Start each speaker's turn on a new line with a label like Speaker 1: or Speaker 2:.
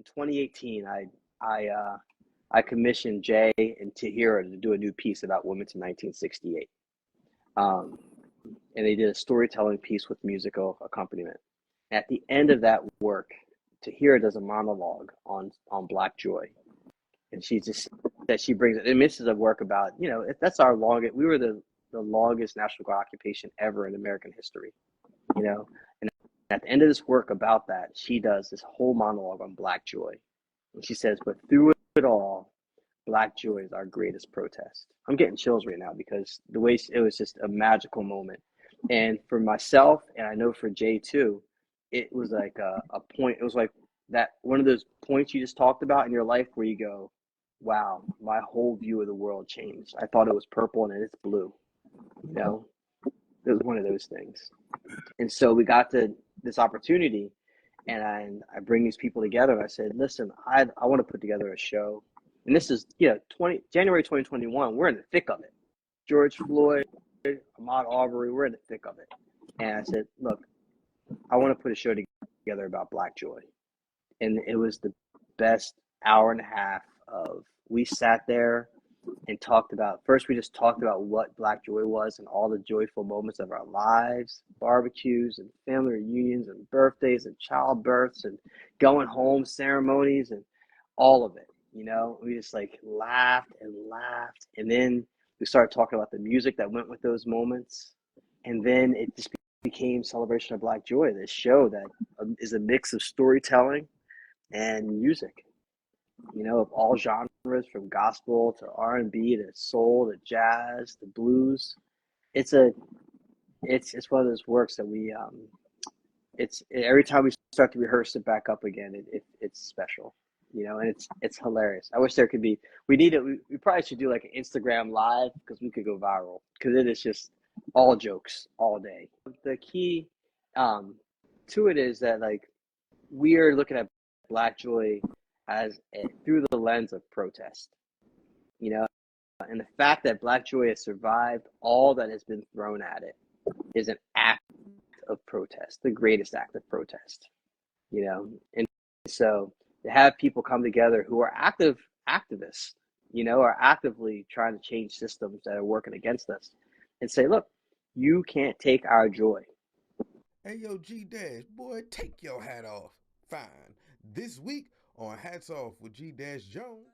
Speaker 1: in 2018, I commissioned Jay and Tahira to do a new piece about Wilmington 1968. Um, and they did a storytelling piece with musical accompaniment. At the end of that work, Tahira does a monologue on Black Joy, and she just that she brings it. And this is a work about that's our longest. We were the longest National Guard occupation ever in American history. And at the end of this work about that, she does this whole monologue on Black Joy, and she says, "But through it all, Black Joy is our greatest protest." I'm getting chills right now because the way it was just a magical moment. And for myself, and I know for Jay too, it was like a point. It was like that one of those points you just talked about in your life where you go, wow, my whole view of the world changed. I thought it was purple and it's blue. You know, it was one of those things. And so we got to this opportunity, and I bring these people together, and I said, listen, I want to put together a show. And this is, January 2021, we're in the thick of it. George Floyd, Ahmaud Arbery, we're in the thick of it. And I said, look, I want to put a show together about Black Joy. And it was the best hour and a half of, we sat there and we just talked about what Black Joy was and all the joyful moments of our lives, barbecues and family reunions and birthdays and childbirths and going home ceremonies and all of it. We just like laughed and laughed. And then we started talking about the music that went with those moments. And then it just became Celebration of Black Joy, this show that is a mix of storytelling and music, of all genres, from gospel to R&B to soul to jazz to blues. It's one of those works that we it's every time we start to rehearse it back up again, it's special, and it's hilarious. I wish there could be. We probably should do like an Instagram live because we could go viral because it is just all jokes all day. The key to it is that like we are looking at Black Joy through the lens of protest, and the fact that Black Joy has survived all that has been thrown at it is an act of protest, the greatest act of protest, and so to have people come together who are activists, are actively trying to change systems that are working against us and say, look, you can't take our joy.
Speaker 2: Hey, yo, G Dash, boy, take your hat off. Fine. This week on Hats Off with G Dash Jones.